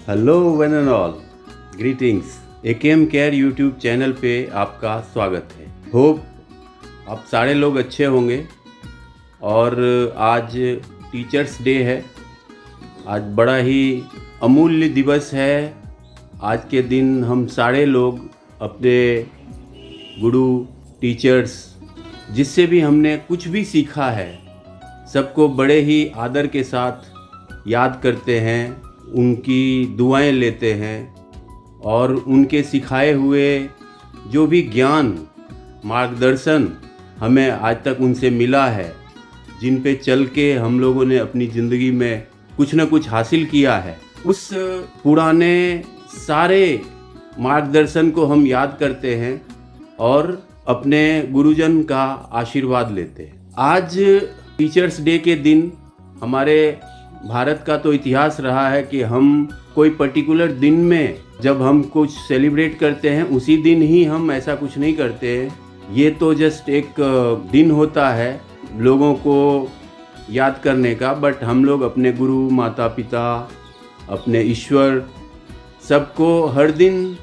Hello one and all, greetings. AKM care YouTube channel पे आपका स्वागत है। होप आप सारे लोग अच्छे होंगे। और आज टीचर्स डे है। आज बड़ा ही अमूल्य दिवस है। आज के दिन हम सारे लोग अपने गुरु, टीचर्स, जिससे भी हमने कुछ भी सीखा है, सबको बड़े ही आदर के साथ याद करते हैं, उनकी दुआएं लेते हैं और उनके सिखाए हुए जो भी ज्ञान, मार्गदर्शन हमें आज तक उनसे मिला है, जिन पे चल के हम लोगों ने अपनी ज़िंदगी में कुछ न कुछ हासिल किया है, उस पुराने सारे मार्गदर्शन को हम याद करते हैं और अपने गुरुजन का आशीर्वाद लेते हैं। आज टीचर्स डे के दिन हमारे भारत का तो इतिहास रहा है कि हम कोई पर्टिकुलर दिन में जब हम कुछ सेलिब्रेट करते हैं उसी दिन ही हम ऐसा कुछ नहीं करते। ये तो जस्ट एक दिन होता है लोगों को याद करने का, बट हम लोग अपने गुरु, माता पिता, अपने ईश्वर, सबको हर दिन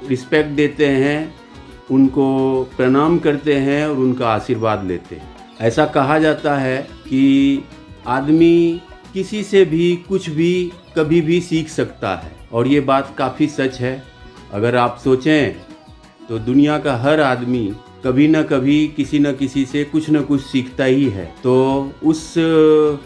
रिस्पेक्ट देते हैं, उनको प्रणाम करते हैं और उनका आशीर्वाद लेते हैं। ऐसा कहा जाता है कि आदमी किसी से भी कुछ भी कभी भी सीख सकता है, और ये बात काफ़ी सच है। अगर आप सोचें तो दुनिया का हर आदमी कभी न कभी किसी न किसी से कुछ न कुछ सीखता ही है। तो उस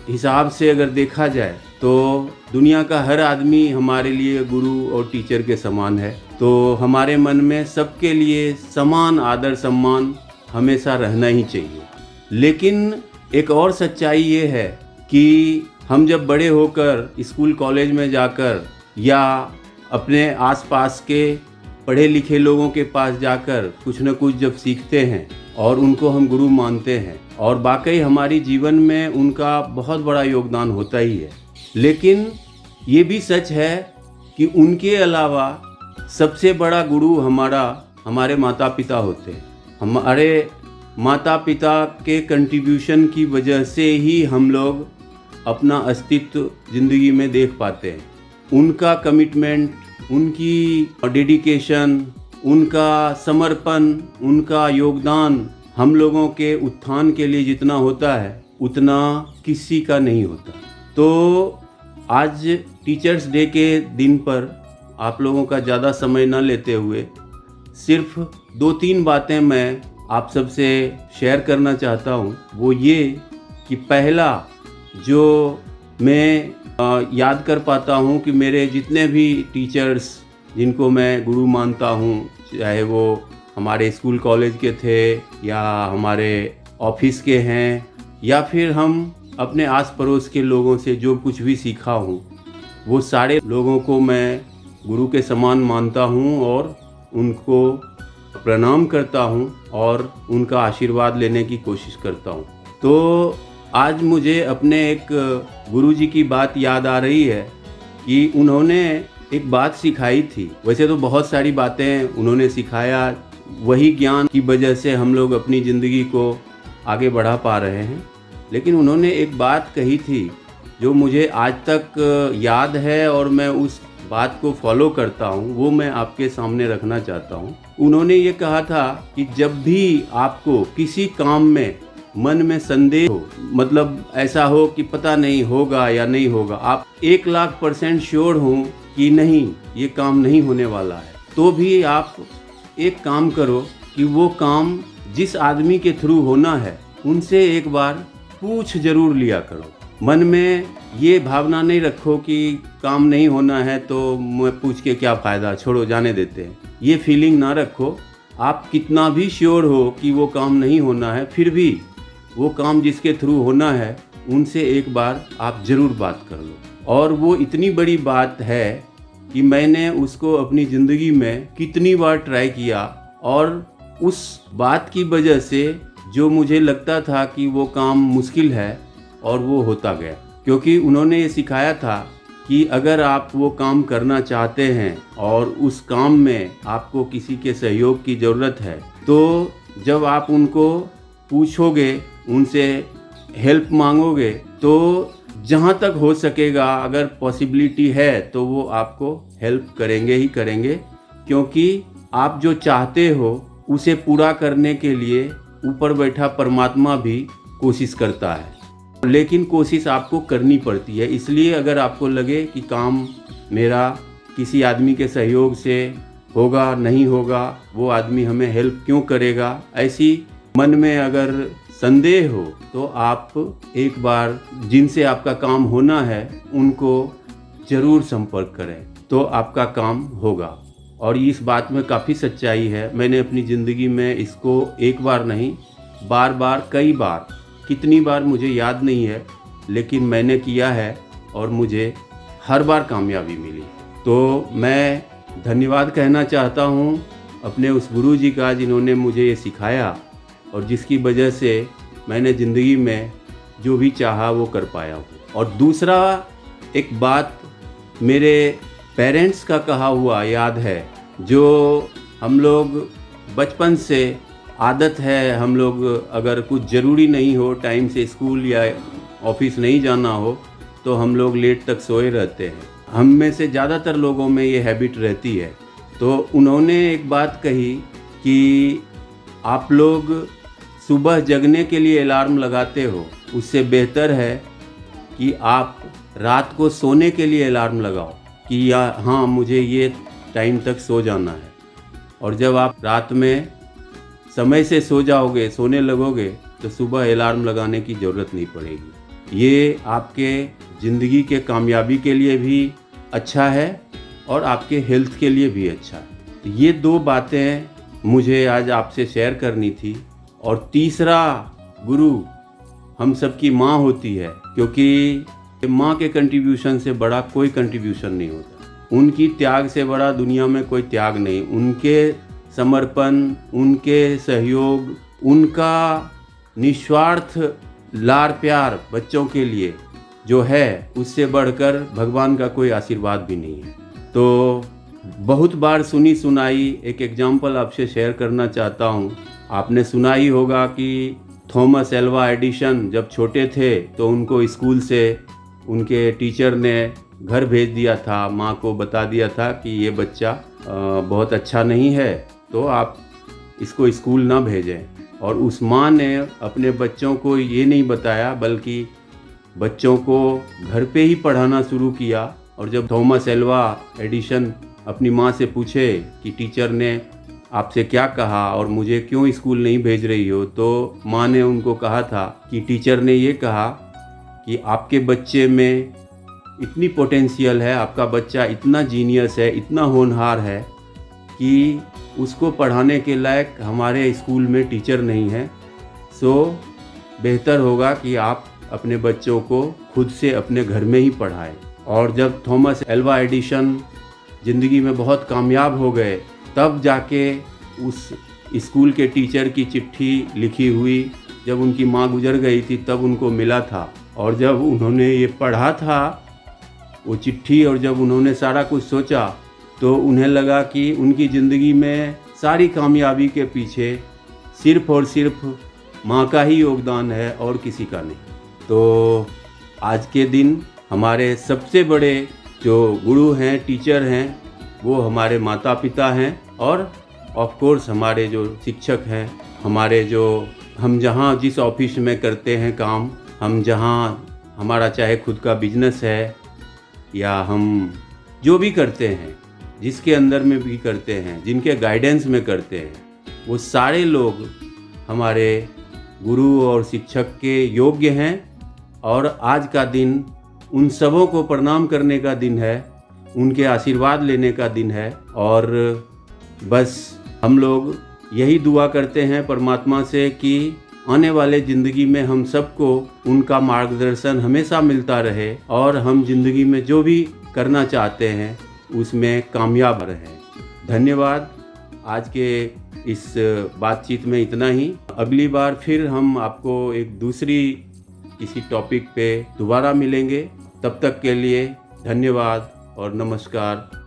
हिसाब से अगर देखा जाए तो दुनिया का हर आदमी हमारे लिए गुरु और टीचर के समान है। तो हमारे मन में सबके लिए समान आदर सम्मान हमेशा रहना ही चाहिए। लेकिन एक और सच्चाई ये है कि हम जब बड़े होकर स्कूल कॉलेज में जाकर या अपने आसपास के पढ़े लिखे लोगों के पास जाकर कुछ न कुछ जब सीखते हैं और उनको हम गुरु मानते हैं, और वाकई हमारी जीवन में उनका बहुत बड़ा योगदान होता ही है, लेकिन ये भी सच है कि उनके अलावा सबसे बड़ा गुरु हमारे माता पिता होते हैं। हमारे माता पिता के कंट्रीब्यूशन की वजह से ही हम लोग अपना अस्तित्व ज़िंदगी में देख पाते हैं। उनका कमिटमेंट, उनकी डेडिकेशन, उनका समर्पण, उनका योगदान हम लोगों के उत्थान के लिए जितना होता है उतना किसी का नहीं होता। तो आज टीचर्स डे के दिन पर आप लोगों का ज़्यादा समय न लेते हुए सिर्फ 2-3 बातें मैं आप सबसे शेयर करना चाहता हूँ। वो ये कि पहला, जो मैं याद कर पाता हूँ कि मेरे जितने भी टीचर्स जिनको मैं गुरु मानता हूँ, चाहे वो हमारे स्कूल कॉलेज के थे या हमारे ऑफिस के हैं या फिर हम अपने आस पड़ोस के लोगों से जो कुछ भी सीखा हूँ, वो सारे लोगों को मैं गुरु के समान मानता हूँ और उनको प्रणाम करता हूँ और उनका आशीर्वाद लेने की कोशिश करता हूँ। तो आज मुझे अपने एक गुरुजी की बात याद आ रही है कि उन्होंने एक बात सिखाई थी। वैसे तो बहुत सारी बातें उन्होंने सिखाया, वही ज्ञान की वजह से हम लोग अपनी ज़िंदगी को आगे बढ़ा पा रहे हैं, लेकिन उन्होंने एक बात कही थी जो मुझे आज तक याद है और मैं उस बात को फॉलो करता हूँ, वो मैं आपके सामने रखना चाहता हूँ। उन्होंने ये कहा था कि जब भी आपको किसी काम में मन में संदेह हो, मतलब ऐसा हो कि पता नहीं होगा या नहीं होगा, आप 1,00,000% श्योर हो कि नहीं, ये काम नहीं होने वाला है, तो भी आप एक काम करो कि वो काम जिस आदमी के थ्रू होना है उनसे एक बार पूछ जरूर लिया करो। मन में ये भावना नहीं रखो कि काम नहीं होना है तो मैं पूछ के क्या फ़ायदा, छोड़ो जाने देते हैं, ये फीलिंग ना रखो। आप कितना भी श्योर हो कि वो काम नहीं होना है, फिर भी वो काम जिसके थ्रू होना है उनसे एक बार आप ज़रूर बात कर लो। और वो इतनी बड़ी बात है कि मैंने उसको अपनी ज़िंदगी में कितनी बार ट्राई किया, और उस बात की वजह से जो मुझे लगता था कि वो काम मुश्किल है और वो होता गया, क्योंकि उन्होंने ये सिखाया था कि अगर आप वो काम करना चाहते हैं और उस काम में आपको किसी के सहयोग की ज़रूरत है, तो जब आप उनको पूछोगे, उनसे हेल्प मांगोगे, तो जहाँ तक हो सकेगा, अगर पॉसिबिलिटी है तो वो आपको हेल्प करेंगे ही करेंगे, क्योंकि आप जो चाहते हो उसे पूरा करने के लिए ऊपर बैठा परमात्मा भी कोशिश करता है, लेकिन कोशिश आपको करनी पड़ती है। इसलिए अगर आपको लगे कि काम मेरा किसी आदमी के सहयोग से होगा नहीं होगा, वो आदमी हमें हेल्प क्यों करेगा, ऐसी मन में अगर संदेह हो तो आप एक बार जिनसे आपका काम होना है उनको ज़रूर संपर्क करें, तो आपका काम होगा। और इस बात में काफ़ी सच्चाई है। मैंने अपनी ज़िंदगी में इसको एक बार नहीं, बार बार, कई बार, कितनी बार मुझे याद नहीं है, लेकिन मैंने किया है और मुझे हर बार कामयाबी मिली। तो मैं धन्यवाद कहना चाहता हूँ अपने उस गुरु जी का जिन्होंने मुझे ये सिखाया और जिसकी वजह से मैंने ज़िंदगी में जो भी चाहा वो कर पाया हूँ। और दूसरा एक बात मेरे पेरेंट्स का कहा हुआ याद है, जो हम लोग बचपन से आदत है, हम लोग अगर कुछ ज़रूरी नहीं हो, टाइम से स्कूल या ऑफिस नहीं जाना हो, तो हम लोग लेट तक सोए रहते हैं। हम में से ज़्यादातर लोगों में ये हैबिट रहती है। तो उन्होंने एक बात कही कि आप लोग सुबह जगने के लिए अलार्म लगाते हो, उससे बेहतर है कि आप रात को सोने के लिए अलार्म लगाओ कि हाँ मुझे ये टाइम तक सो जाना है। और जब आप रात में समय से सो जाओगे, सोने लगोगे, तो सुबह अलार्म लगाने की ज़रूरत नहीं पड़ेगी। ये आपके ज़िंदगी के कामयाबी के लिए भी अच्छा है और आपके हेल्थ के लिए भी अच्छा है। तो ये दो बातें मुझे आज आपसे शेयर करनी थी। और तीसरा गुरु हम सबकी माँ होती है, क्योंकि माँ के कंट्रीब्यूशन से बड़ा कोई कंट्रीब्यूशन नहीं होता। उनकी त्याग से बड़ा दुनिया में कोई त्याग नहीं। उनके समर्पण, उनके सहयोग, उनका निस्वार्थ लाड़ प्यार बच्चों के लिए जो है, उससे बढ़कर भगवान का कोई आशीर्वाद भी नहीं है। तो बहुत बार सुनी सुनाई एक एग्जाम्पल आपसे शेयर करना चाहता हूँ। आपने सुना ही होगा कि थॉमस एल्वा एडिशन जब छोटे थे तो उनको स्कूल से उनके टीचर ने घर भेज दिया था। माँ को बता दिया था कि ये बच्चा बहुत अच्छा नहीं है, तो आप इसको स्कूल ना भेजें। और उस माँ ने अपने बच्चों को ये नहीं बताया, बल्कि बच्चों को घर पे ही पढ़ाना शुरू किया। और जब थॉमस एल्वा एडिशन अपनी माँ से पूछे कि टीचर ने आपसे क्या कहा और मुझे क्यों स्कूल नहीं भेज रही हो, तो माँ ने उनको कहा था कि टीचर ने ये कहा कि आपके बच्चे में इतनी पोटेंशियल है, आपका बच्चा इतना जीनियस है, इतना होनहार है कि उसको पढ़ाने के लायक हमारे स्कूल में टीचर नहीं है। सो बेहतर होगा कि आप अपने बच्चों को खुद से अपने घर में ही पढ़ाएं। और जब थॉमस एल्वा एडिशन ज़िंदगी में बहुत कामयाब हो गए, तब जाके उस स्कूल के टीचर की चिट्ठी लिखी हुई जब उनकी माँ गुजर गई थी तब उनको मिला था। और जब उन्होंने ये पढ़ा था वो चिट्ठी, और जब उन्होंने सारा कुछ सोचा, तो उन्हें लगा कि उनकी ज़िंदगी में सारी कामयाबी के पीछे सिर्फ़ और सिर्फ माँ का ही योगदान है और किसी का नहीं। तो आज के दिन हमारे सबसे बड़े जो गुरु हैं, टीचर हैं, वो हमारे माता पिता हैं। और ऑफ कोर्स हमारे जो शिक्षक हैं, हमारे जो हम जहाँ जिस ऑफिस में करते हैं काम, हम जहाँ हमारा चाहे खुद का बिजनेस है या हम जो भी करते हैं, जिसके अंदर में भी करते हैं, जिनके गाइडेंस में करते हैं, वो सारे लोग हमारे गुरु और शिक्षक के योग्य हैं। और आज का दिन उन सबों को प्रणाम करने का दिन है, उनके आशीर्वाद लेने का दिन है। और बस हम लोग यही दुआ करते हैं परमात्मा से कि आने वाले ज़िंदगी में हम सबको उनका मार्गदर्शन हमेशा मिलता रहे और हम ज़िंदगी में जो भी करना चाहते हैं उसमें कामयाब रहें। धन्यवाद। आज के इस बातचीत में इतना ही। अगली बार फिर हम आपको एक दूसरी किसी टॉपिक पे दोबारा मिलेंगे। तब तक के लिए धन्यवाद और नमस्कार।